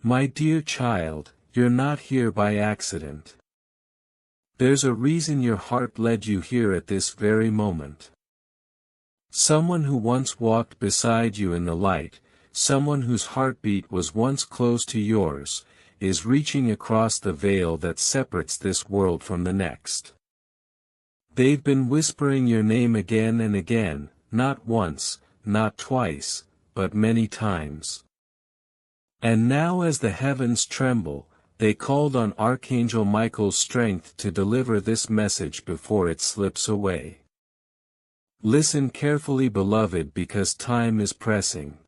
My dear child, you're not here by accident. There's a reason your heart led you here at this very moment. Someone who once walked beside you in the light, someone whose heartbeat was once close to yours, is reaching across the veil that separates this world from the next. They've been whispering your name again and again, not once, not twice, but many times. And now as the heavens tremble, they called on Archangel Michael's strength to deliver this message before it slips away. Listen carefully, beloved, because time is pressing.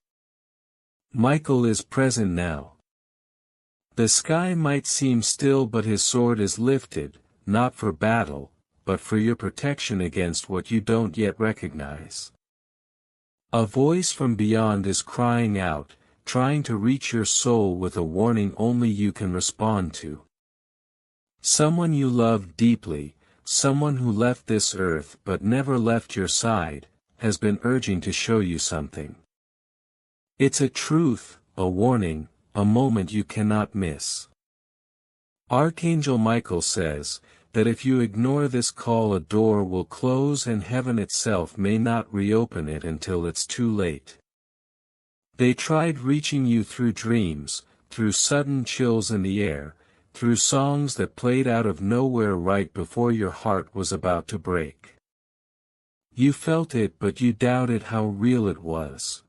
Michael is present now. The sky might seem still, but his sword is lifted, not for battle, but for your protection against what you don't yet recognize. A voice from beyond is crying out, trying to reach your soul with a warning only you can respond to. Someone you love deeply, someone who left this earth but never left your side, has been urging to show you something. It's a truth, a warning, a moment you cannot miss. Archangel Michael says that if you ignore this call, a door will close and heaven itself may not reopen it until it's too late. They tried reaching you through dreams, through sudden chills in the air, through songs that played out of nowhere right before your heart was about to break. You felt it, but you doubted how real it was.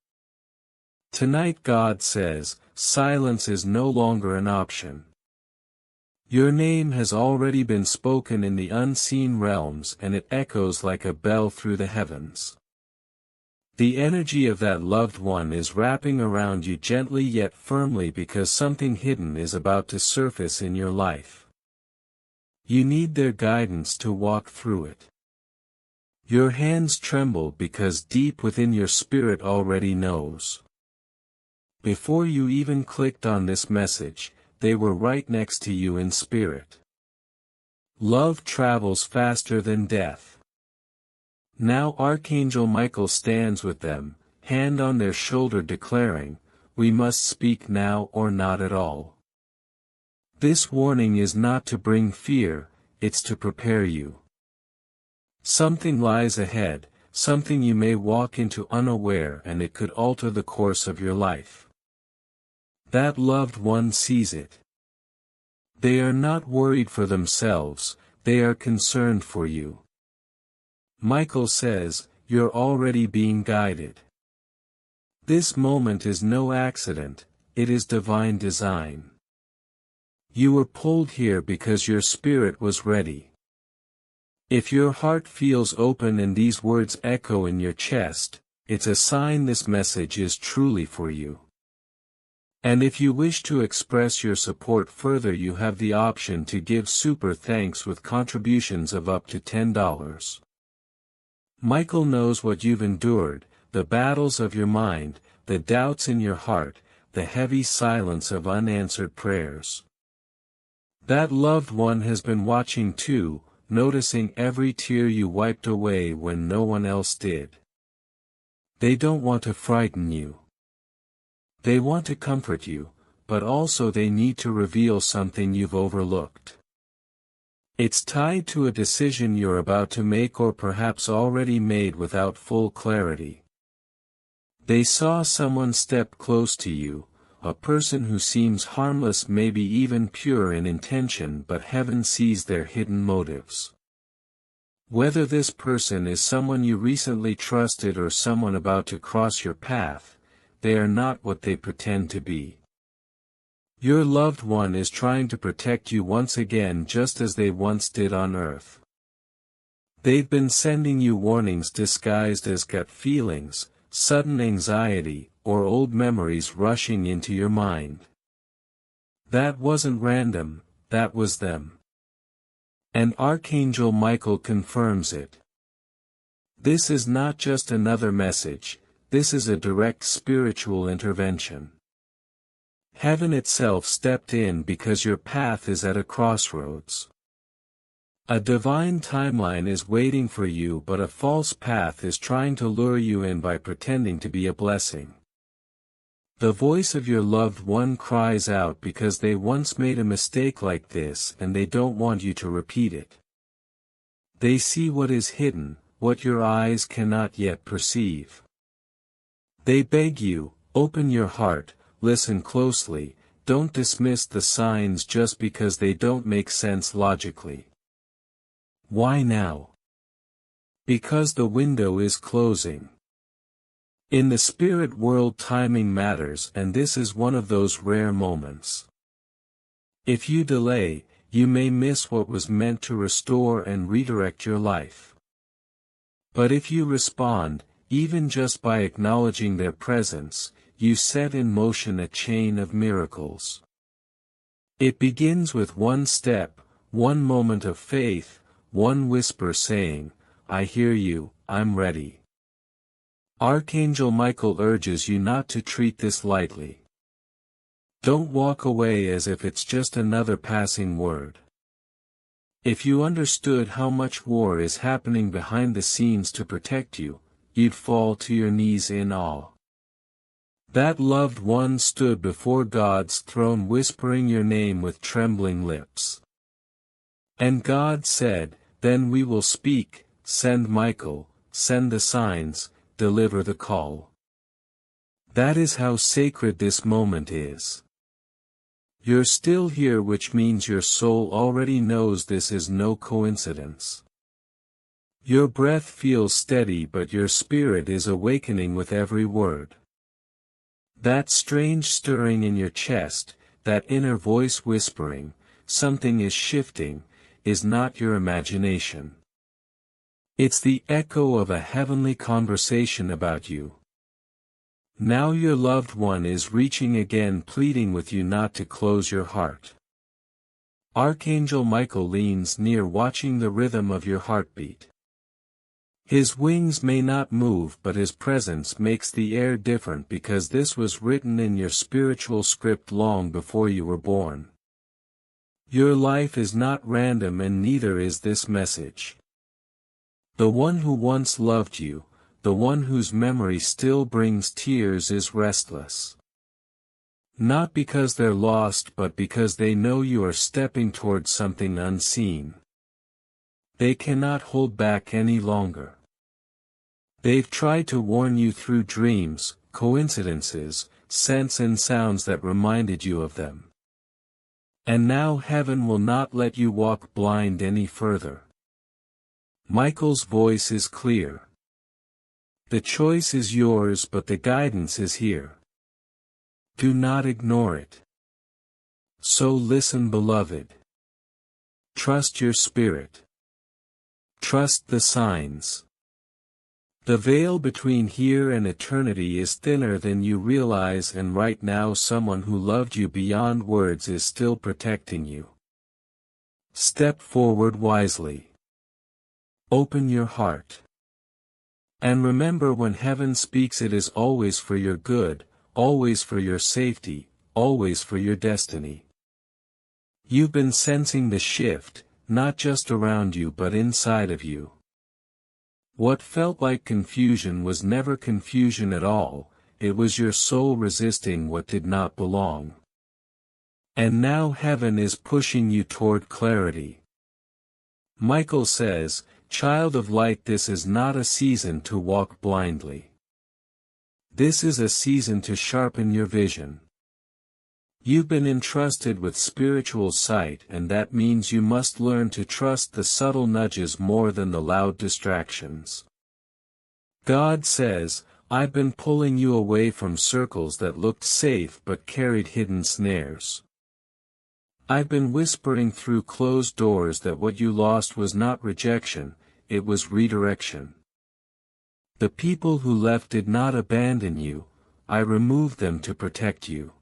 Tonight God says, silence is no longer an option. Your name has already been spoken in the unseen realms, and it echoes like a bell through the heavens. The energy of that loved one is wrapping around you gently yet firmly, because something hidden is about to surface in your life. You need their guidance to walk through it. Your hands tremble because deep within your spirit already knows. Before you even clicked on this message, they were right next to you in spirit. Love travels faster than death. Now Archangel Michael stands with them, hand on their shoulder, declaring, we must speak now or not at all. This warning is not to bring fear, it's to prepare you. Something lies ahead, something you may walk into unaware, and it could alter the course of your life. That loved one sees it. They are not worried for themselves, they are concerned for you. Michael says, you're already being guided. This moment is no accident, it is divine design. You were pulled here because your spirit was ready. If your heart feels open and these words echo in your chest, it's a sign this message is truly for you. And if you wish to express your support further, you have the option to give super thanks with contributions of up to $10. Michael knows what you've endured, the battles of your mind, the doubts in your heart, the heavy silence of unanswered prayers. That loved one has been watching too, noticing every tear you wiped away when no one else did. They don't want to frighten you. They want to comfort you, but also they need to reveal something you've overlooked. It's tied to a decision you're about to make, or perhaps already made without full clarity. They saw someone step close to you, a person who seems harmless, maybe even pure in intention, but heaven sees their hidden motives. Whether this person is someone you recently trusted or someone about to cross your path, they are not what they pretend to be. Your loved one is trying to protect you once again, just as they once did on earth. They've been sending you warnings disguised as gut feelings, sudden anxiety, or old memories rushing into your mind. That wasn't random, that was them. And Archangel Michael confirms it. This is not just another message, this is a direct spiritual intervention. Heaven itself stepped in because your path is at a crossroads. A divine timeline is waiting for you, but a false path is trying to lure you in by pretending to be a blessing. The voice of your loved one cries out because they once made a mistake like this and they don't want you to repeat it. They see what is hidden, what your eyes cannot yet perceive. They beg you, open your heart, listen closely, don't dismiss the signs just because they don't make sense logically. Why now? Because the window is closing. In the spirit world, timing matters, and this is one of those rare moments. If you delay, you may miss what was meant to restore and redirect your life. But if you respond, even just by acknowledging their presence, you set in motion a chain of miracles. It begins with one step, one moment of faith, one whisper saying, "I hear you, I'm ready." Archangel Michael urges you not to treat this lightly. Don't walk away as if it's just another passing word. If you understood how much war is happening behind the scenes to protect you, you'd fall to your knees in awe. That loved one stood before God's throne whispering your name with trembling lips. And God said, "Then we will speak, send Michael, send the signs, deliver the call." That is how sacred this moment is. You're still here, which means your soul already knows this is no coincidence. Your breath feels steady, but your spirit is awakening with every word. That strange stirring in your chest, that inner voice whispering, "Something is shifting," is not your imagination. It's the echo of a heavenly conversation about you. Now your loved one is reaching again, pleading with you not to close your heart. Archangel Michael leans near, watching the rhythm of your heartbeat. His wings may not move, but his presence makes the air different, because this was written in your spiritual script long before you were born. Your life is not random, and neither is this message. The one who once loved you, the one whose memory still brings tears, is restless. Not because they're lost, but because they know you are stepping towards something unseen. They cannot hold back any longer. They've tried to warn you through dreams, coincidences, scents and sounds that reminded you of them. And now heaven will not let you walk blind any further. Michael's voice is clear. The choice is yours, but the guidance is here. Do not ignore it. So listen, beloved. Trust your spirit. Trust the signs. The veil between here and eternity is thinner than you realize, and right now someone who loved you beyond words is still protecting you. Step forward wisely. Open your heart. And remember, when heaven speaks, it is always for your good, always for your safety, always for your destiny. You've been sensing the shift, not just around you but inside of you. What felt like confusion was never confusion at all, it was your soul resisting what did not belong. And now heaven is pushing you toward clarity. Michael says, "Child of light, this is not a season to walk blindly. This is a season to sharpen your vision. You've been entrusted with spiritual sight, and that means you must learn to trust the subtle nudges more than the loud distractions." God says, "I've been pulling you away from circles that looked safe but carried hidden snares. I've been whispering through closed doors that what you lost was not rejection, it was redirection. The people who left did not abandon you, I removed them to protect you."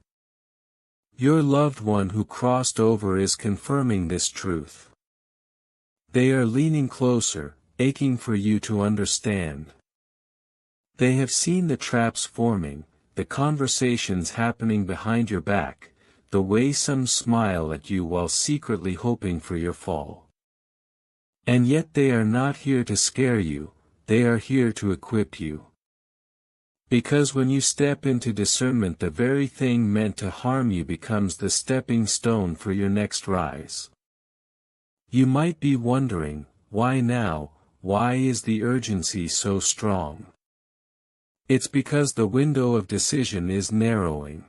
Your loved one who crossed over is confirming this truth. They are leaning closer, aching for you to understand. They have seen the traps forming, the conversations happening behind your back, the way some smile at you while secretly hoping for your fall. And yet they are not here to scare you, they are here to equip you. Because when you step into discernment, the very thing meant to harm you becomes the stepping stone for your next rise. You might be wondering, why now? Why is the urgency so strong? It's because the window of decision is narrowing.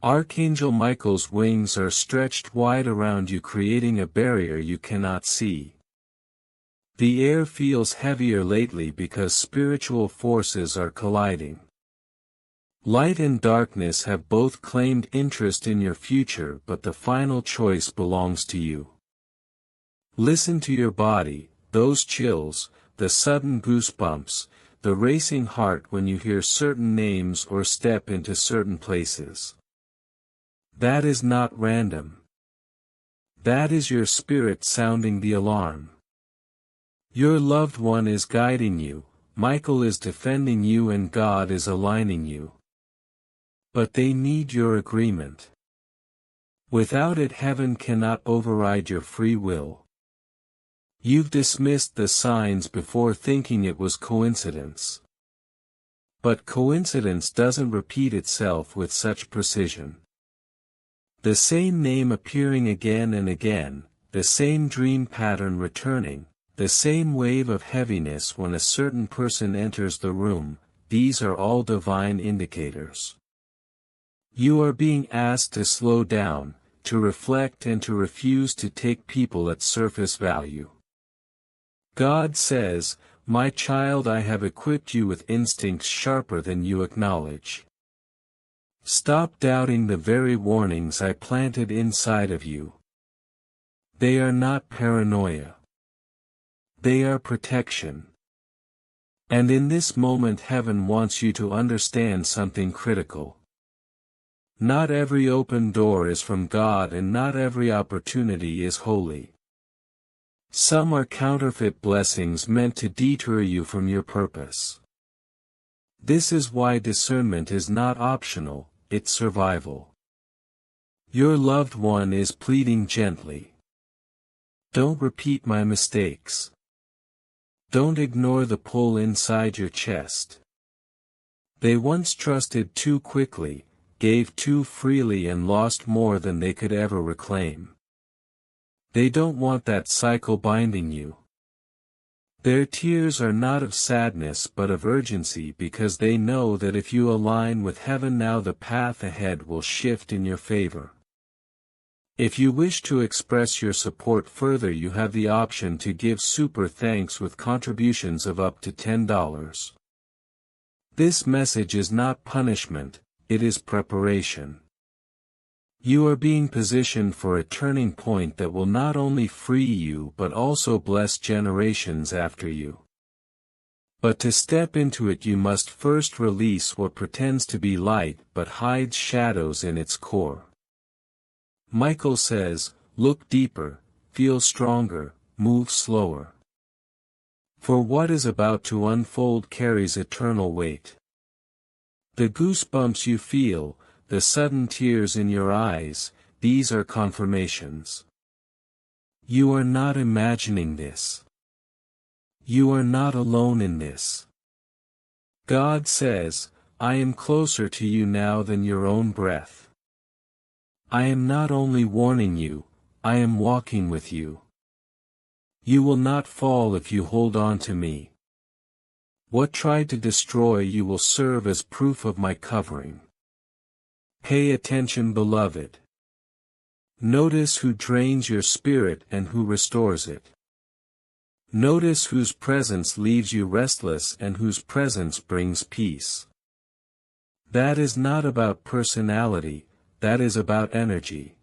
Archangel Michael's wings are stretched wide around you, creating a barrier you cannot see. The air feels heavier lately because spiritual forces are colliding. Light and darkness have both claimed interest in your future, but the final choice belongs to you. Listen to your body, those chills, the sudden goosebumps, the racing heart when you hear certain names or step into certain places. That is not random. That is your spirit sounding the alarm. Your loved one is guiding you, Michael is defending you, and God is aligning you. But they need your agreement. Without it, heaven cannot override your free will. You've dismissed the signs before, thinking it was coincidence. But coincidence doesn't repeat itself with such precision. The same name appearing again and again, the same dream pattern returning, the same wave of heaviness when a certain person enters the room, these are all divine indicators. You are being asked to slow down, to reflect, and to refuse to take people at surface value. God says, "My child, I have equipped you with instincts sharper than you acknowledge. Stop doubting the very warnings I planted inside of you. They are not paranoia. They are protection." And in this moment, heaven wants you to understand something critical. Not every open door is from God, and not every opportunity is holy. Some are counterfeit blessings meant to detour you from your purpose. This is why discernment is not optional, it's survival. Your loved one is pleading gently. Don't repeat my mistakes. Don't ignore the pull inside your chest. They once trusted too quickly, gave too freely, and lost more than they could ever reclaim. They don't want that cycle binding you. Their tears are not of sadness but of urgency, because they know that if you align with heaven now, the path ahead will shift in your favor. If you wish to express your support further, you have the option to give super thanks with contributions of up to $10. This message is not punishment, it is preparation. You are being positioned for a turning point that will not only free you but also bless generations after you. But to step into it, you must first release what pretends to be light but hides shadows in its core. Michael says, look deeper, feel stronger, move slower. For what is about to unfold carries eternal weight. The goosebumps you feel, the sudden tears in your eyes, these are confirmations. You are not imagining this. You are not alone in this. God says, I am closer to you now than your own breath. I am not only warning you, I am walking with you. You will not fall if you hold on to me. What tried to destroy you will serve as proof of my covering. Pay attention, beloved. Notice who drains your spirit and who restores it. Notice whose presence leaves you restless and whose presence brings peace. That is not about personality, that is about energy.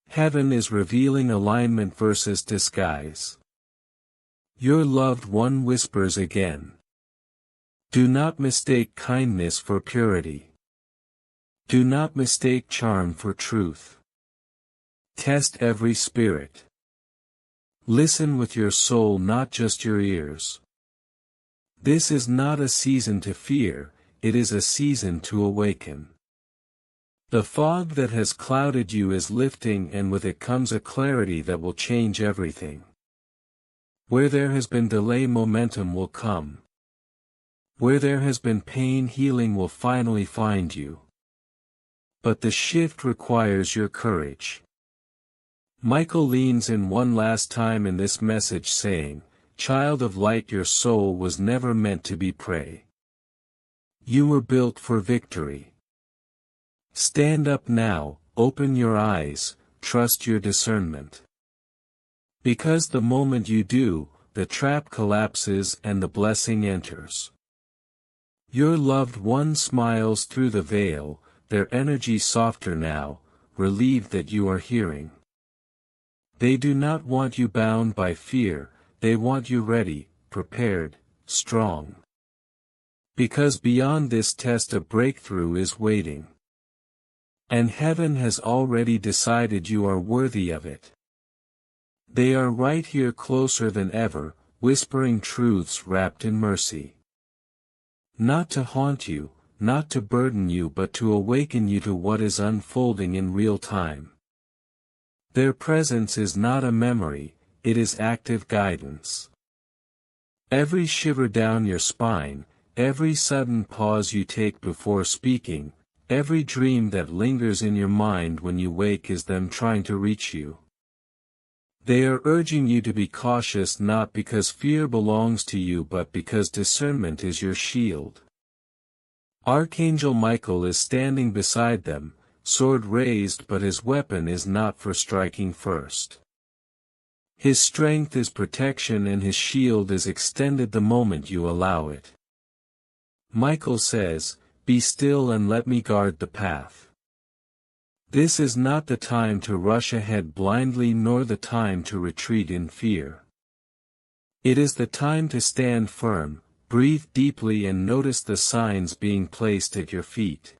Heaven is revealing alignment versus disguise. Your loved one whispers again. Do not mistake kindness for purity. Do not mistake charm for truth. Test every spirit. Listen with your soul, not just your ears. This is not a season to fear, it is a season to awaken. The fog that has clouded you is lifting, and with it comes a clarity that will change everything. Where there has been delay, momentum will come. Where there has been pain, healing will finally find you. But the shift requires your courage. Michael leans in one last time in this message saying, "Child of light, your soul was never meant to be prey. You were built for victory. Stand up now, open your eyes, trust your discernment. Because the moment you do, the trap collapses and the blessing enters." Your loved one smiles through the veil, their energy softer now, relieved that you are hearing. They do not want you bound by fear, they want you ready, prepared, strong. Because beyond this test a breakthrough is waiting. And heaven has already decided you are worthy of it. They are right here closer than ever, whispering truths wrapped in mercy. Not to haunt you, not to burden you, but to awaken you to what is unfolding in real time. Their presence is not a memory, it is active guidance. Every shiver down your spine, every sudden pause you take before speaking, every dream that lingers in your mind when you wake is them trying to reach you. They are urging you to be cautious, not because fear belongs to you but because discernment is your shield. Archangel Michael is standing beside them, sword raised, but his weapon is not for striking first. His strength is protection and his shield is extended the moment you allow it. Michael says, "Be still and let me guard the path." This is not the time to rush ahead blindly nor the time to retreat in fear. It is the time to stand firm, breathe deeply and notice the signs being placed at your feet.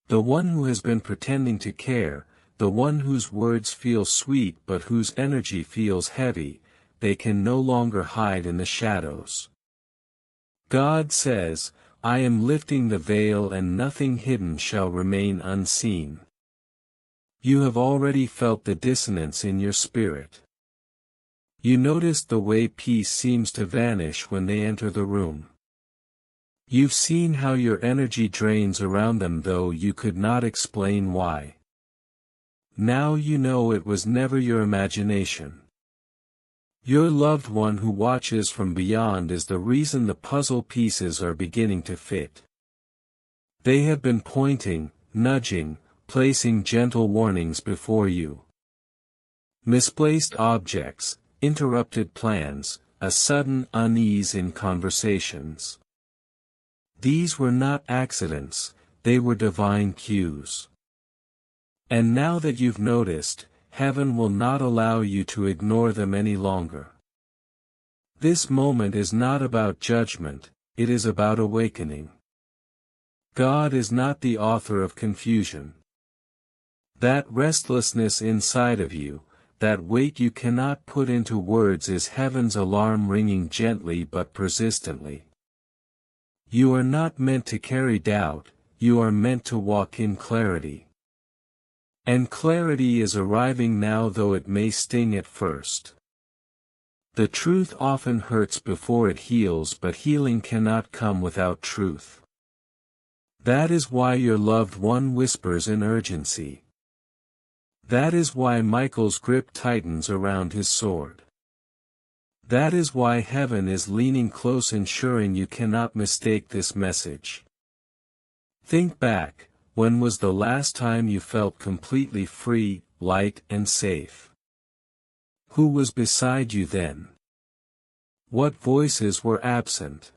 The one who has been pretending to care, the one whose words feel sweet but whose energy feels heavy, they can no longer hide in the shadows. God says, "I am lifting the veil and nothing hidden shall remain unseen." You have already felt the dissonance in your spirit. You noticed the way peace seems to vanish when they enter the room. You've seen how your energy drains around them though you could not explain why. Now you know it was never your imagination. Your loved one who watches from beyond is the reason the puzzle pieces are beginning to fit. They have been pointing, nudging, placing gentle warnings before you. Misplaced objects, interrupted plans, a sudden unease in conversations. These were not accidents, they were divine cues. And now that you've noticed, heaven will not allow you to ignore them any longer. This moment is not about judgment, it is about awakening. God is not the author of confusion. That restlessness inside of you, that weight you cannot put into words is heaven's alarm ringing gently but persistently. You are not meant to carry doubt, you are meant to walk in clarity. And clarity is arriving now though it may sting at first. The truth often hurts before it heals, but healing cannot come without truth. That is why your loved one whispers in urgency. That is why Michael's grip tightens around his sword. That is why heaven is leaning close, ensuring you cannot mistake this message. Think back, when was the last time you felt completely free, light and safe? Who was beside you then? What voices were absent?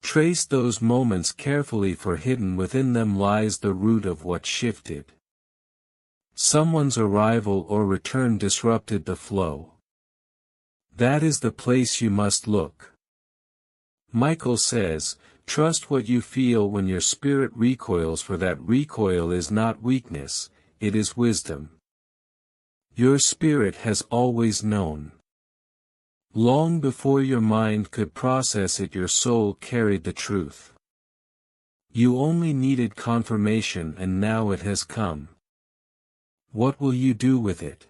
Trace those moments carefully, for hidden within them lies the root of what shifted. Someone's arrival or return disrupted the flow. That is the place you must look. Michael says, trust what you feel when your spirit recoils, for that recoil is not weakness, it is wisdom. Your spirit has always known. Long before your mind could process it, your soul carried the truth. You only needed confirmation, and now it has come. What will you do with it?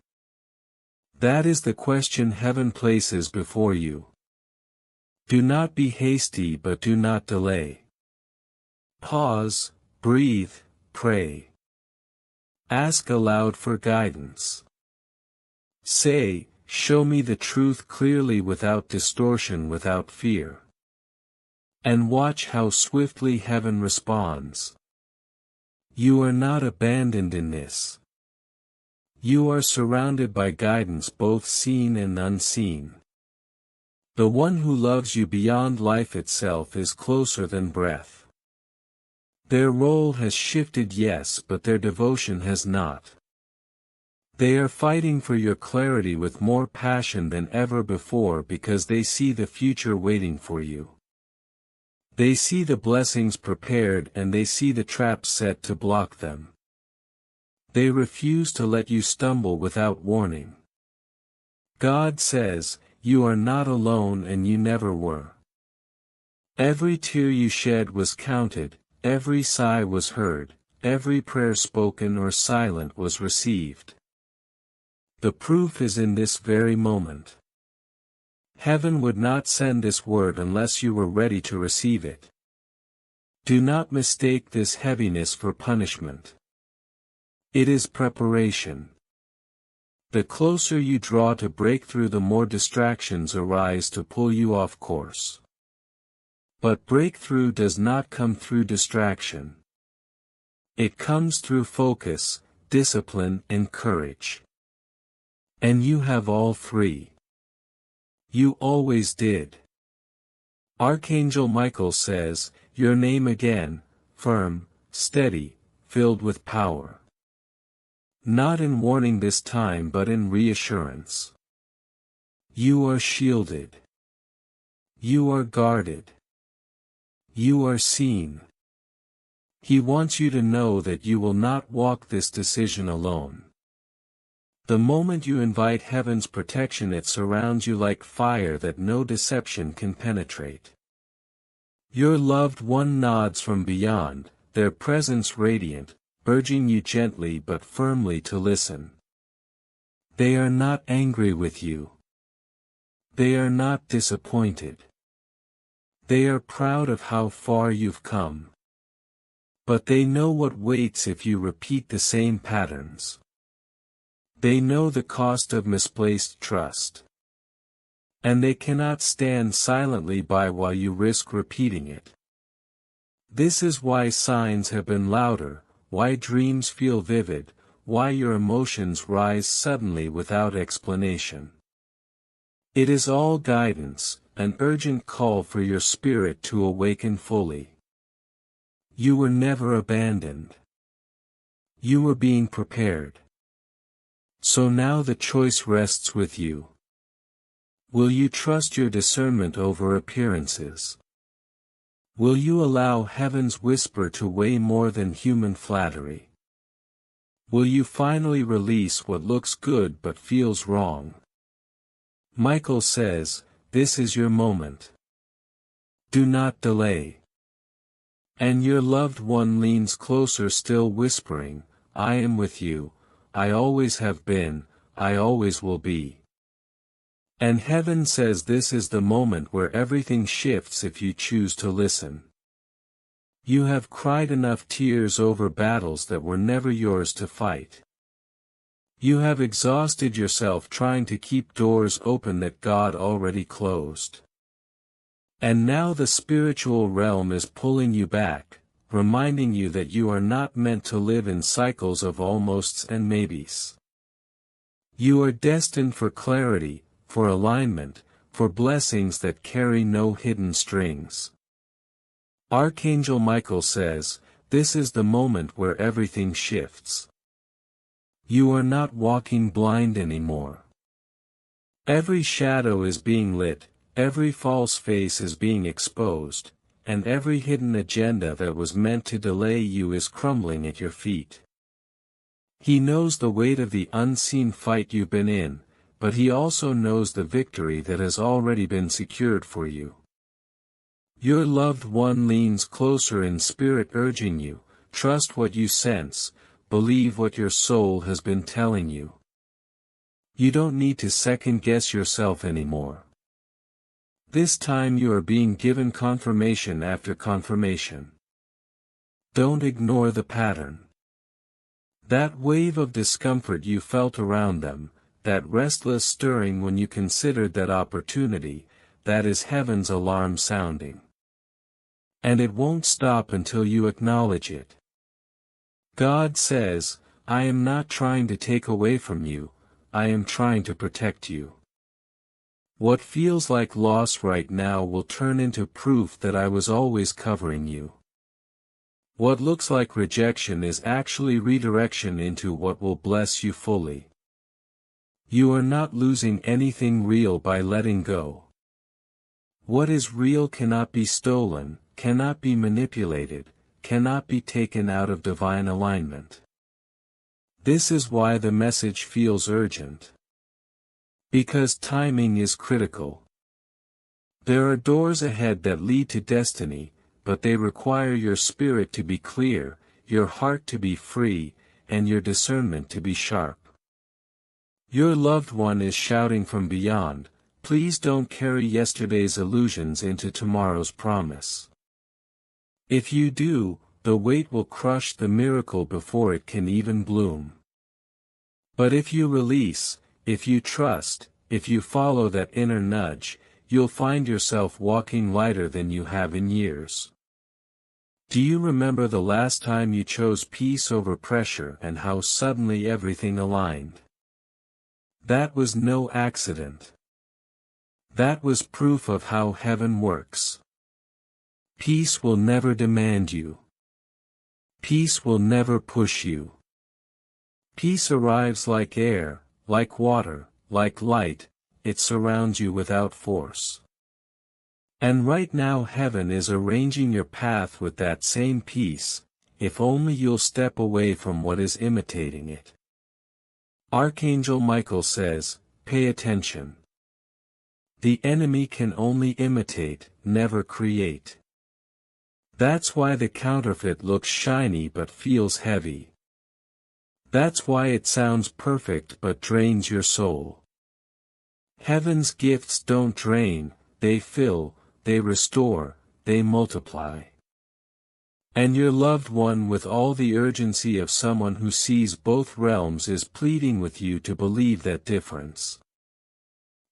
That is the question heaven places before you. Do not be hasty, but do not delay. Pause, breathe, pray. Ask aloud for guidance. Say, show me the truth clearly without distortion, without fear. And watch how swiftly heaven responds. You are not abandoned in this. You are surrounded by guidance both seen and unseen. The one who loves you beyond life itself is closer than breath. Their role has shifted, yes, but their devotion has not. They are fighting for your clarity with more passion than ever before because they see the future waiting for you. They see the blessings prepared and they see the traps set to block them. They refuse to let you stumble without warning. God says, you are not alone and you never were. Every tear you shed was counted, every sigh was heard, every prayer spoken or silent was received. The proof is in this very moment. Heaven would not send this word unless you were ready to receive it. Do not mistake this heaviness for punishment. It is preparation. The closer you draw to breakthrough, the more distractions arise to pull you off course. But breakthrough does not come through distraction. It comes through focus, discipline, and courage. And you have all three. You always did. Archangel Michael says, your name again, firm, steady, filled with power. Not in warning this time but in reassurance. You are shielded. You are guarded. You are seen. He wants you to know that you will not walk this decision alone. The moment you invite heaven's protection, it surrounds you like fire that no deception can penetrate. Your loved one nods from beyond, their presence radiant, urging you gently but firmly to listen. They are not angry with you. They are not disappointed. They are proud of how far you've come. But they know what waits if you repeat the same patterns. They know the cost of misplaced trust. And they cannot stand silently by while you risk repeating it. This is why signs have been louder, why dreams feel vivid, why your emotions rise suddenly without explanation. It is all guidance, an urgent call for your spirit to awaken fully. You were never abandoned. You were being prepared. So now the choice rests with you. Will you trust your discernment over appearances? Will you allow heaven's whisper to weigh more than human flattery? Will you finally release what looks good but feels wrong? Michael says, this is your moment. Do not delay. And your loved one leans closer still, whispering, I am with you. I always have been, I always will be. And heaven says this is the moment where everything shifts if you choose to listen. You have cried enough tears over battles that were never yours to fight. You have exhausted yourself trying to keep doors open that God already closed. And now the spiritual realm is pulling you back, reminding you that you are not meant to live in cycles of almosts and maybes. You are destined for clarity, for alignment, for blessings that carry no hidden strings. Archangel Michael says, this is the moment where everything shifts. You are not walking blind anymore. Every shadow is being lit, every false face is being exposed, and every hidden agenda that was meant to delay you is crumbling at your feet. He knows the weight of the unseen fight you've been in, but he also knows the victory that has already been secured for you. Your loved one leans closer in spirit, urging you, trust what you sense, believe what your soul has been telling you. You don't need to second-guess yourself anymore. This time you are being given confirmation after confirmation. Don't ignore the pattern. That wave of discomfort you felt around them, that restless stirring when you considered that opportunity, that is heaven's alarm sounding. And it won't stop until you acknowledge it. God says, I am not trying to take away from you, I am trying to protect you. What feels like loss right now will turn into proof that I was always covering you. What looks like rejection is actually redirection into what will bless you fully. You are not losing anything real by letting go. What is real cannot be stolen, cannot be manipulated, cannot be taken out of divine alignment. This is why the message feels urgent. Because timing is critical. There are doors ahead that lead to destiny, but they require your spirit to be clear, your heart to be free, and your discernment to be sharp. Your loved one is shouting from beyond, please don't carry yesterday's illusions into tomorrow's promise. If you do, the weight will crush the miracle before it can even bloom. But if you release, if you trust, if you follow that inner nudge, you'll find yourself walking lighter than you have in years. Do you remember the last time you chose peace over pressure and how suddenly everything aligned? That was no accident. That was proof of how heaven works. Peace will never demand you. Peace will never push you. Peace arrives like air, like water, like light, it surrounds you without force. And right now heaven is arranging your path with that same peace, if only you'll step away from what is imitating it. Archangel Michael says, pay attention. The enemy can only imitate, never create. That's why the counterfeit looks shiny but feels heavy. That's why it sounds perfect but drains your soul. Heaven's gifts don't drain, they fill, they restore, they multiply. And your loved one with all the urgency of someone who sees both realms is pleading with you to believe that difference.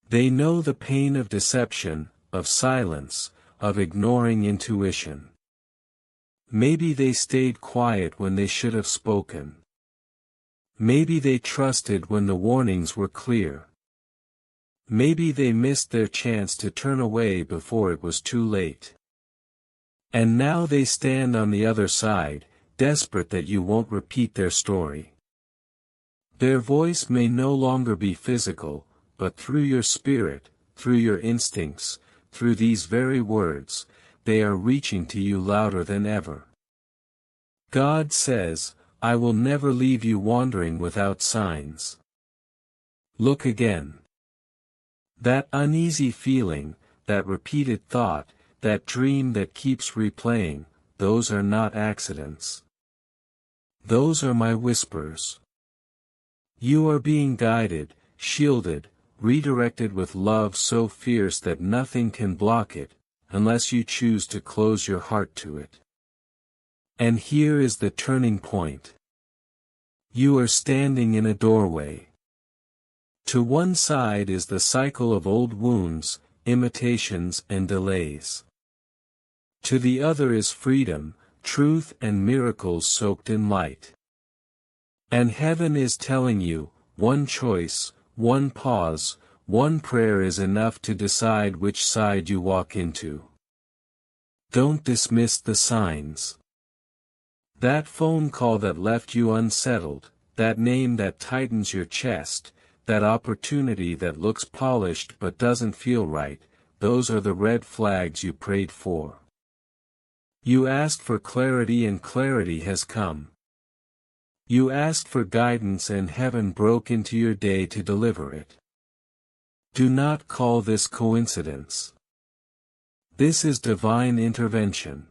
They know the pain of deception, of silence, of ignoring intuition. Maybe they stayed quiet when they should have spoken. Maybe they trusted when the warnings were clear. Maybe they missed their chance to turn away before it was too late. And now they stand on the other side, desperate that you won't repeat their story. Their voice may no longer be physical, but through your spirit, through your instincts, through these very words, they are reaching to you louder than ever. God says, I will never leave you wandering without signs. Look again. That uneasy feeling, that repeated thought, that dream that keeps replaying, those are not accidents. Those are my whispers. You are being guided, shielded, redirected with love so fierce that nothing can block it, unless you choose to close your heart to it. And here is the turning point. You are standing in a doorway. To one side is the cycle of old wounds, imitations and delays. To the other is freedom, truth and miracles soaked in light. And heaven is telling you, one choice, one pause, one prayer is enough to decide which side you walk into. Don't dismiss the signs. That phone call that left you unsettled, that name that tightens your chest, that opportunity that looks polished but doesn't feel right, those are the red flags you prayed for. You asked for clarity and clarity has come. You asked for guidance and heaven broke into your day to deliver it. Do not call this coincidence. This is divine intervention.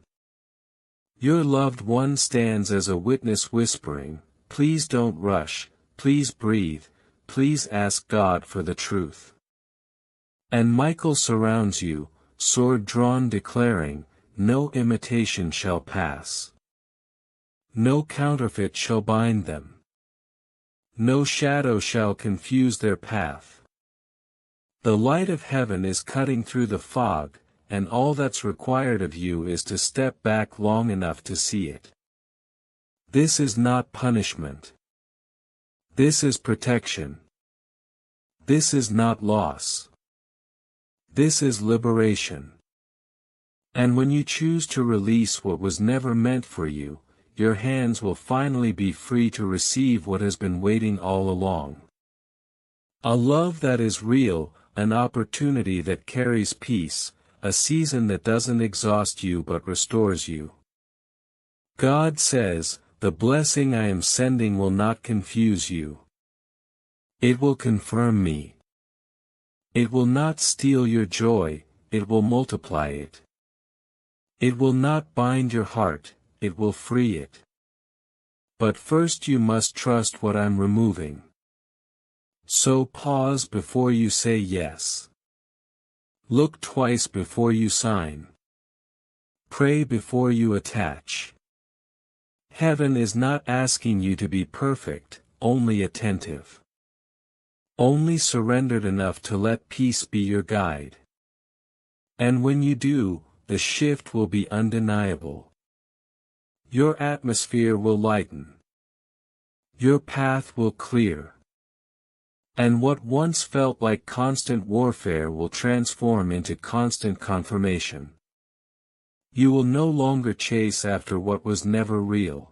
Your loved one stands as a witness whispering, please don't rush, please breathe, please ask God for the truth. And Michael surrounds you, sword drawn declaring, no imitation shall pass. No counterfeit shall bind them. No shadow shall confuse their path. The light of heaven is cutting through the fog, and all that's required of you is to step back long enough to see it. This is not punishment. This is protection. This is not loss. This is liberation. And when you choose to release what was never meant for you, your hands will finally be free to receive what has been waiting all along. A love that is real, an opportunity that carries peace, a season that doesn't exhaust you but restores you. God says, the blessing I am sending will not confuse you. It will confirm me. It will not steal your joy, it will multiply it. It will not bind your heart, it will free it. But first you must trust what I'm removing. So pause before you say yes. Look twice before you sign. Pray before you attach. Heaven is not asking you to be perfect, only attentive. Only surrendered enough to let peace be your guide. And when you do, the shift will be undeniable. Your atmosphere will lighten. Your path will clear. And what once felt like constant warfare will transform into constant confirmation. You will no longer chase after what was never real.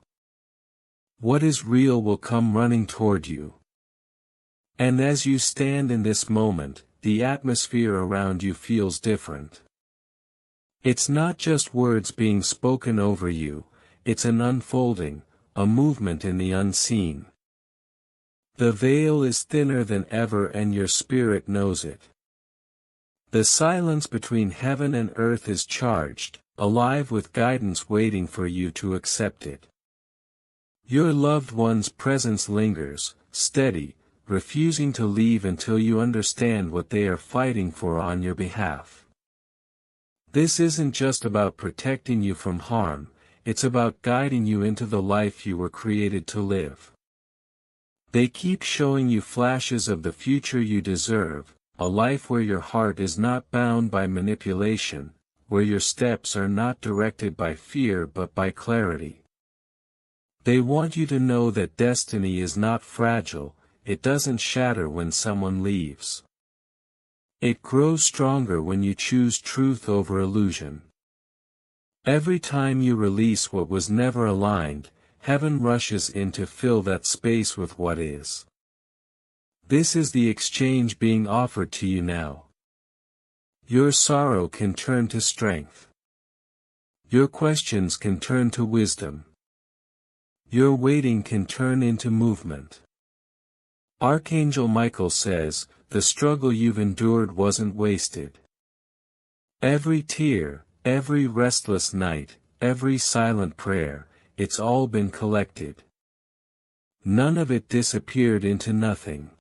What is real will come running toward you. And as you stand in this moment, the atmosphere around you feels different. It's not just words being spoken over you, it's an unfolding, a movement in the unseen. The veil is thinner than ever and your spirit knows it. The silence between heaven and earth is charged, alive with guidance waiting for you to accept it. Your loved one's presence lingers, steady, refusing to leave until you understand what they are fighting for on your behalf. This isn't just about protecting you from harm, it's about guiding you into the life you were created to live. They keep showing you flashes of the future you deserve, a life where your heart is not bound by manipulation, where your steps are not directed by fear but by clarity. They want you to know that destiny is not fragile, it doesn't shatter when someone leaves. It grows stronger when you choose truth over illusion. Every time you release what was never aligned, heaven rushes in to fill that space with what is. This is the exchange being offered to you now. Your sorrow can turn to strength. Your questions can turn to wisdom. Your waiting can turn into movement. Archangel Michael says, the struggle you've endured wasn't wasted. Every tear, every restless night, every silent prayer, it's all been collected. None of it disappeared into nothing.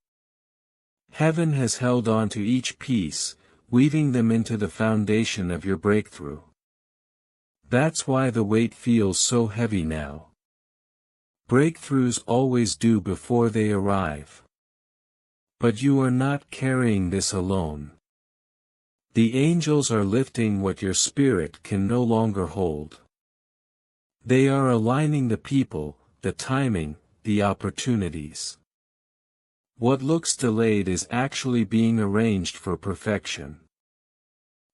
Heaven has held on to each piece, weaving them into the foundation of your breakthrough. That's why the weight feels so heavy now. Breakthroughs always do before they arrive. But you are not carrying this alone. The angels are lifting what your spirit can no longer hold. They are aligning the people, the timing, the opportunities. What looks delayed is actually being arranged for perfection.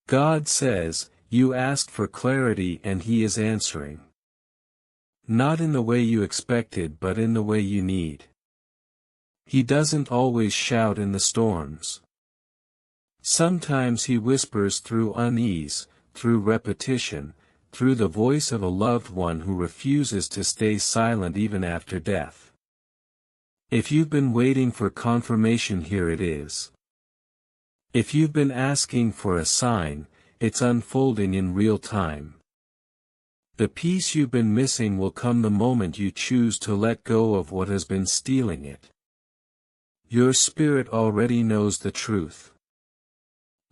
God says, you asked for clarity and He is answering. Not in the way you expected but in the way you need. He doesn't always shout in the storms. Sometimes He whispers through unease, through repetition, through the voice of a loved one who refuses to stay silent even after death. If you've been waiting for confirmation, here it is. If you've been asking for a sign, it's unfolding in real time. The peace you've been missing will come the moment you choose to let go of what has been stealing it. Your spirit already knows the truth.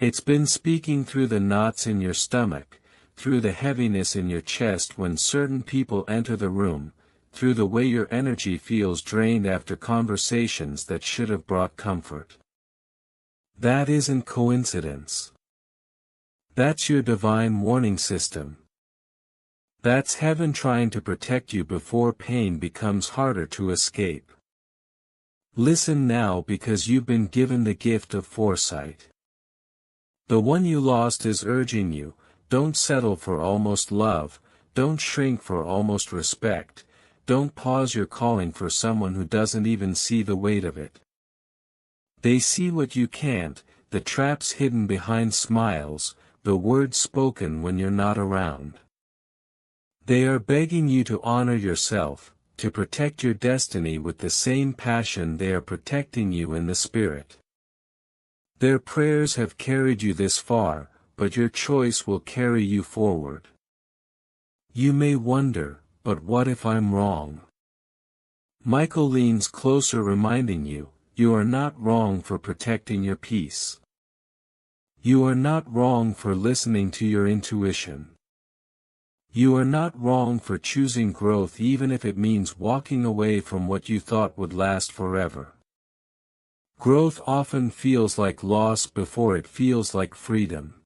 It's been speaking through the knots in your stomach, through the heaviness in your chest when certain people enter the room, through the way your energy feels drained after conversations that should have brought comfort. That isn't coincidence. That's your divine warning system. That's heaven trying to protect you before pain becomes harder to escape. Listen now because you've been given the gift of foresight. The one you lost is urging you, don't settle for almost love, don't shrink for almost respect, don't pause your calling for someone who doesn't even see the weight of it. They see what you can't, the traps hidden behind smiles, the words spoken when you're not around. They are begging you to honor yourself, to protect your destiny with the same passion they are protecting you in the spirit. Their prayers have carried you this far, but your choice will carry you forward. You may wonder, but what if I'm wrong? Michael leans closer reminding you, you are not wrong for protecting your peace. You are not wrong for listening to your intuition. You are not wrong for choosing growth even if it means walking away from what you thought would last forever. Growth often feels like loss before it feels like freedom.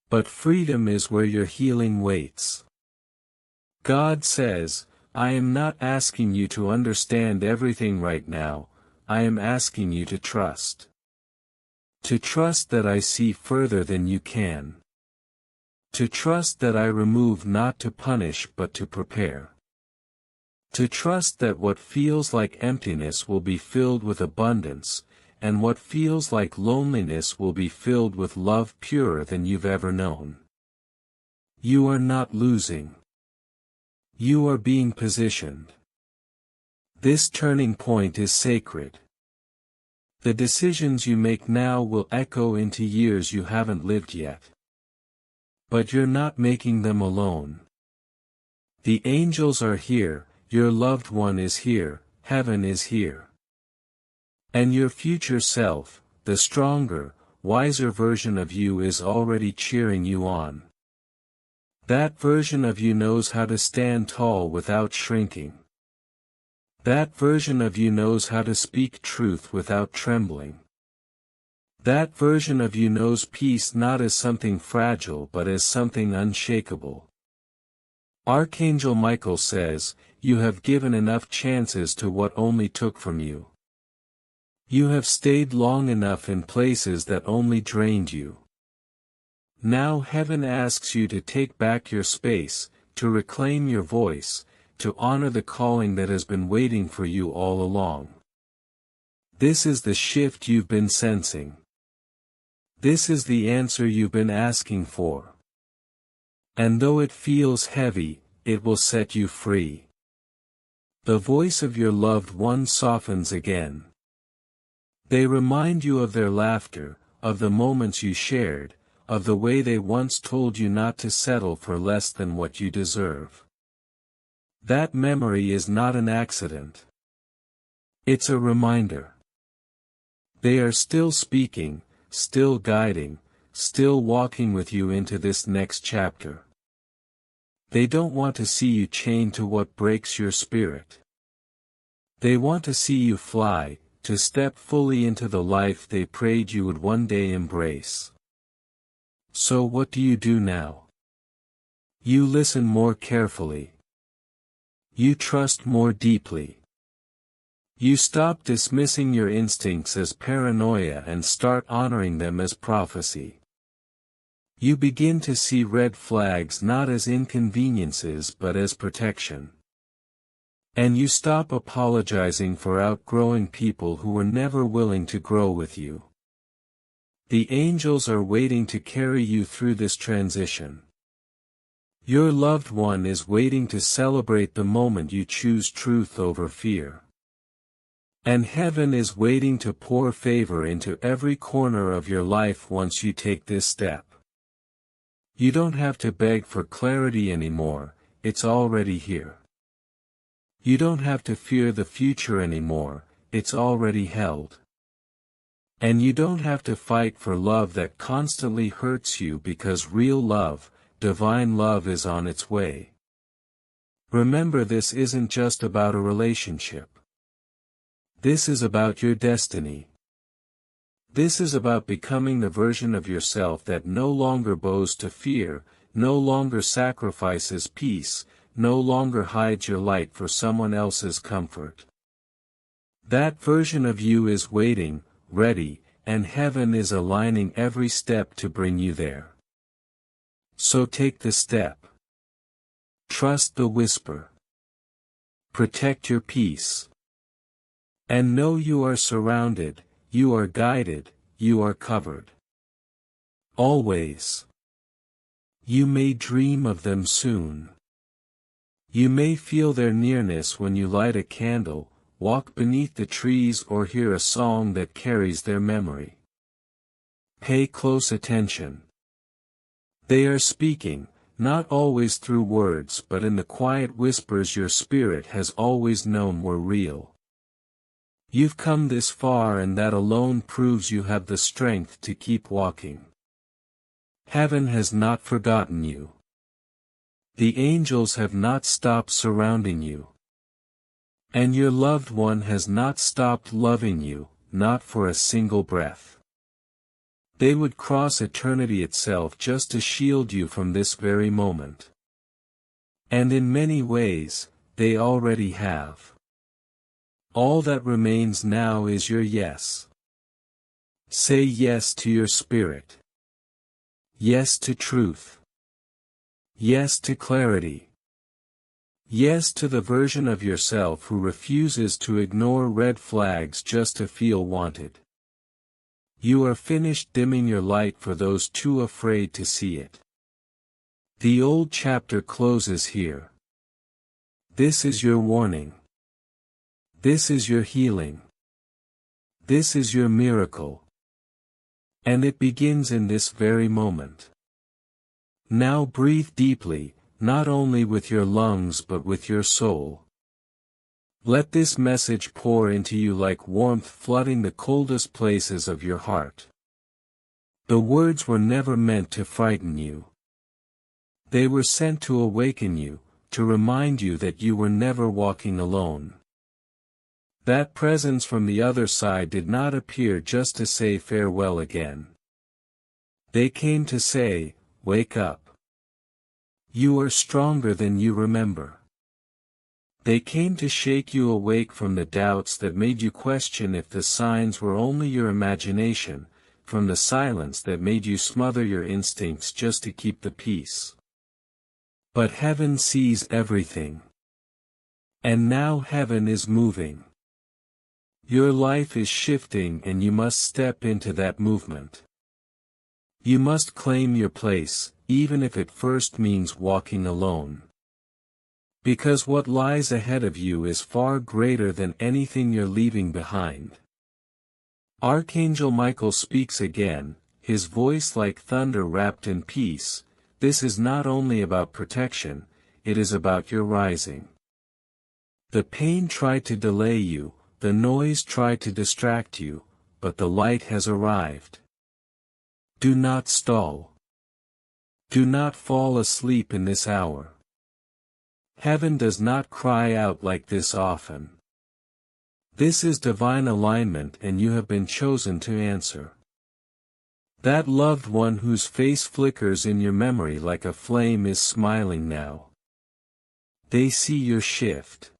But freedom is where your healing waits. God says, I am not asking you to understand everything right now, I am asking you to trust. To trust that I see further than you can. To trust that I remove not to punish but to prepare. To trust that what feels like emptiness will be filled with abundance, and what feels like loneliness will be filled with love purer than you've ever known. You are not losing. You are being positioned. This turning point is sacred. The decisions you make now will echo into years you haven't lived yet. But you're not making them alone. The angels are here, your loved one is here, heaven is here. And your future self, the stronger, wiser version of you is already cheering you on. That version of you knows how to stand tall without shrinking. That version of you knows how to speak truth without trembling. That version of you knows peace not as something fragile but as something unshakable. Archangel Michael says, you have given enough chances to what only took from you. You have stayed long enough in places that only drained you. Now heaven asks you to take back your space, to reclaim your voice, to honor the calling that has been waiting for you all along. This is the shift you've been sensing. This is the answer you've been asking for. And though it feels heavy, it will set you free. The voice of your loved one softens again. They remind you of their laughter, of the moments you shared, of the way they once told you not to settle for less than what you deserve. That memory is not an accident. It's a reminder. They are still speaking, still guiding, still walking with you into this next chapter. They don't want to see you chained to what breaks your spirit. They want to see you fly, to step fully into the life they prayed you would one day embrace. So what do you do now? You listen more carefully. You trust more deeply. You stop dismissing your instincts as paranoia and start honoring them as prophecy. You begin to see red flags not as inconveniences but as protection. And you stop apologizing for outgrowing people who were never willing to grow with you. The angels are waiting to carry you through this transition. Your loved one is waiting to celebrate the moment you choose truth over fear. And heaven is waiting to pour favor into every corner of your life once you take this step. You don't have to beg for clarity anymore, it's already here. You don't have to fear the future anymore, it's already held. And you don't have to fight for love that constantly hurts you, because real love, divine love, is on its way. Remember, this isn't just about a relationship. This is about your destiny. This is about becoming the version of yourself that no longer bows to fear, no longer sacrifices peace, no longer hides your light for someone else's comfort. That version of you is waiting, ready, and heaven is aligning every step to bring you there. So take the step. Trust the whisper. Protect your peace. And know you are surrounded, you are guided, you are covered. Always. You may dream of them soon. You may feel their nearness when you light a candle, walk beneath the trees, or hear a song that carries their memory. Pay close attention. They are speaking, not always through words, but in the quiet whispers your spirit has always known were real. You've come this far, and that alone proves you have the strength to keep walking. Heaven has not forgotten you. The angels have not stopped surrounding you. And your loved one has not stopped loving you, not for a single breath. They would cross eternity itself just to shield you from this very moment. And in many ways, they already have. All that remains now is your yes. Say yes to your spirit. Yes to truth. Yes to clarity. Yes to the version of yourself who refuses to ignore red flags just to feel wanted. You are finished dimming your light for those too afraid to see it. The old chapter closes here. This is your warning. This is your healing. This is your miracle. And it begins in this very moment. Now breathe deeply, not only with your lungs but with your soul. Let this message pour into you like warmth, flooding the coldest places of your heart. The words were never meant to frighten you. They were sent to awaken you, to remind you that you were never walking alone. That presence from the other side did not appear just to say farewell again. They came to say, wake up. You are stronger than you remember. They came to shake you awake from the doubts that made you question if the signs were only your imagination, from the silence that made you smother your instincts just to keep the peace. But heaven sees everything. And now heaven is moving. Your life is shifting, and you must step into that movement. You must claim your place, even if it first means walking alone. Because what lies ahead of you is far greater than anything you're leaving behind. Archangel Michael speaks again, his voice like thunder wrapped in peace. This is not only about protection, it is about your rising. The pain tried to delay you, the noise tried to distract you, but the light has arrived. Do not stall. Do not fall asleep in this hour. Heaven does not cry out like this often. This is divine alignment, and you have been chosen to answer. That loved one whose face flickers in your memory like a flame is smiling now. They see your shift.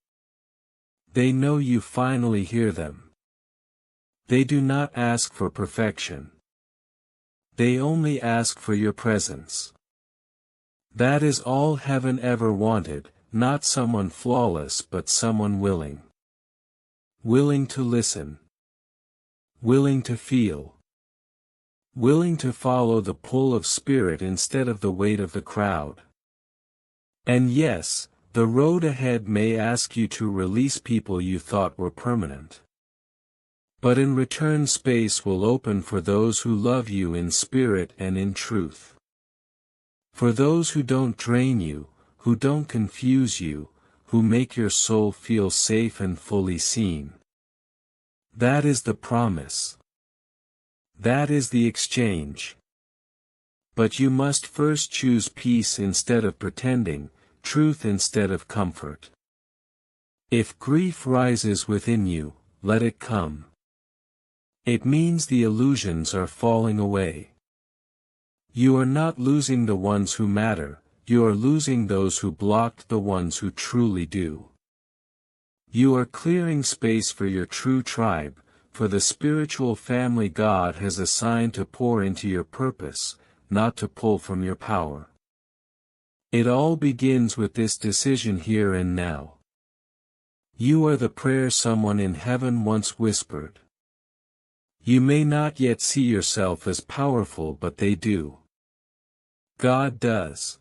They know you finally hear them. They do not ask for perfection. They only ask for your presence. That is all heaven ever wanted, not someone flawless but someone willing. Willing to listen. Willing to feel. Willing to follow the pull of spirit instead of the weight of the crowd. And yes, the road ahead may ask you to release people you thought were permanent. But in return, space will open for those who love you in spirit and in truth. For those who don't drain you, who don't confuse you, who make your soul feel safe and fully seen. That is the promise. That is the exchange. But you must first choose peace instead of pretending, truth instead of comfort. If grief rises within you, let it come. It means the illusions are falling away. You are not losing the ones who matter, you are losing those who blocked the ones who truly do. You are clearing space for your true tribe, for the spiritual family God has assigned to pour into your purpose, not to pull from your power. It all begins with this decision here and now. You are the prayer someone in heaven once whispered. You may not yet see yourself as powerful, but they do. God does.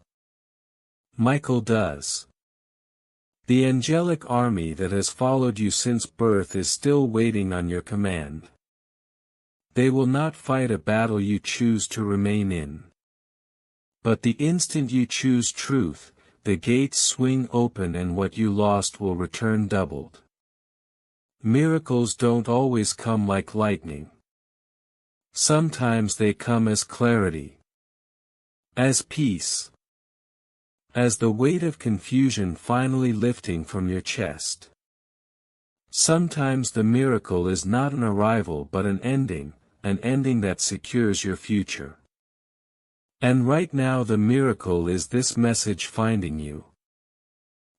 Michael does. The angelic army that has followed you since birth is still waiting on your command. They will not fight a battle you choose to remain in. But the instant you choose truth, the gates swing open and what you lost will return doubled. Miracles don't always come like lightning. Sometimes they come as clarity, as peace, as the weight of confusion finally lifting from your chest. Sometimes the miracle is not an arrival but an ending that secures your future. And right now the miracle is this message finding you.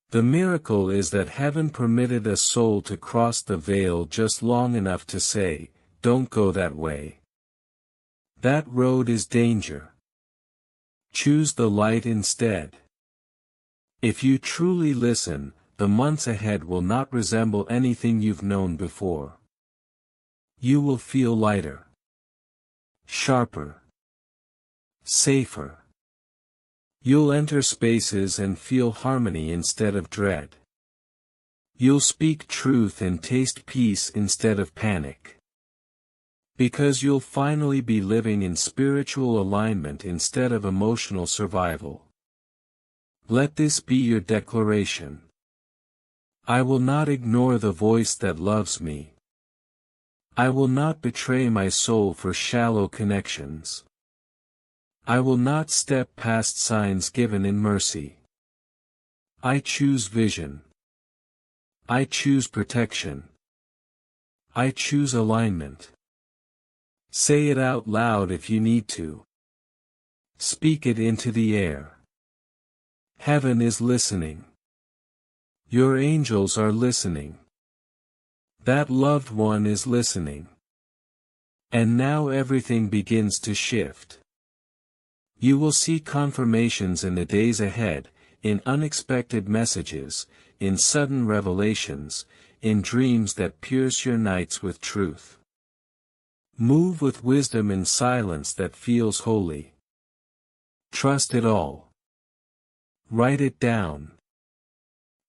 The miracle is that heaven permitted a soul to cross the veil just long enough to say, "Don't go that way. That road is danger. Choose the light instead." If you truly listen, the months ahead will not resemble anything you've known before. You will feel lighter, sharper, safer. You'll enter spaces and feel harmony instead of dread. You'll speak truth and taste peace instead of panic. Because you'll finally be living in spiritual alignment instead of emotional survival. Let this be your declaration. I will not ignore the voice that loves me. I will not betray my soul for shallow connections. I will not step past signs given in mercy. I choose vision. I choose protection. I choose alignment. Say it out loud if you need to. Speak it into the air. Heaven is listening. Your angels are listening. That loved one is listening. And now everything begins to shift. You will see confirmations in the days ahead, in unexpected messages, in sudden revelations, in dreams that pierce your nights with truth. Move with wisdom in silence that feels holy. Trust it all. Write it down.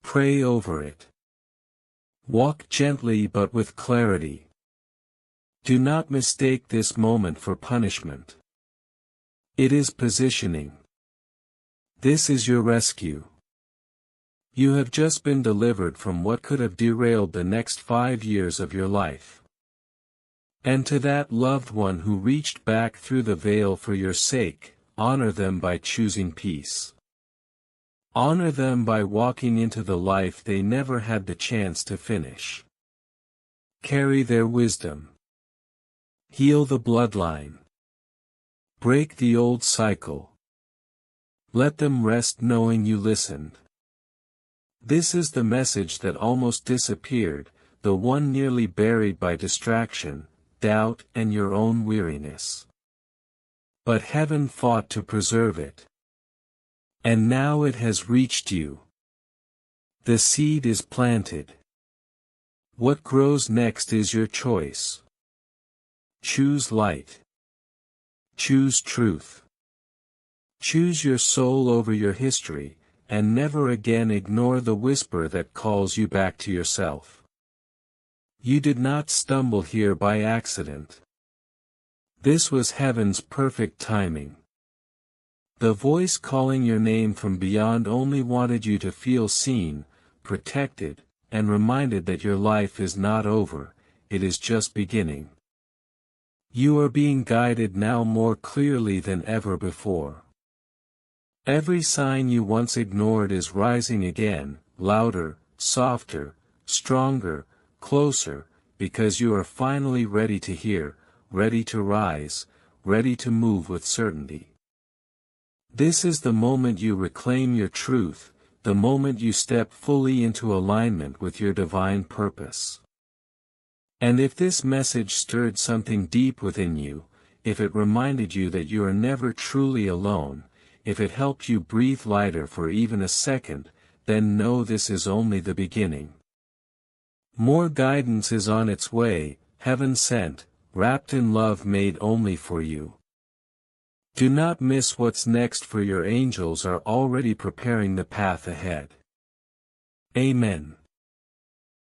Pray over it. Walk gently but with clarity. Do not mistake this moment for punishment. It is positioning. This is your rescue. You have just been delivered from what could have derailed the next 5 years of your life. And to that loved one who reached back through the veil for your sake, honor them by choosing peace. Honor them by walking into the life they never had the chance to finish. Carry their wisdom. Heal the bloodline. Break the old cycle. Let them rest knowing you listened. This is the message that almost disappeared, the one nearly buried by distraction, doubt and your own weariness. But heaven fought to preserve it. And now it has reached you. The seed is planted. What grows next is your choice. Choose light. Choose truth. Choose your soul over your history, and never again ignore the whisper that calls you back to yourself. You did not stumble here by accident. This was heaven's perfect timing. The voice calling your name from beyond only wanted you to feel seen, protected, and reminded that your life is not over, it is just beginning. You are being guided now more clearly than ever before. Every sign you once ignored is rising again, louder, softer, stronger, closer, because you are finally ready to hear, ready to rise, ready to move with certainty. This is the moment you reclaim your truth, the moment you step fully into alignment with your divine purpose. And if this message stirred something deep within you, if it reminded you that you are never truly alone, if it helped you breathe lighter for even a second, then know this is only the beginning. More guidance is on its way, heaven sent, wrapped in love made only for you. Do not miss what's next, for your angels are already preparing the path ahead. Amen.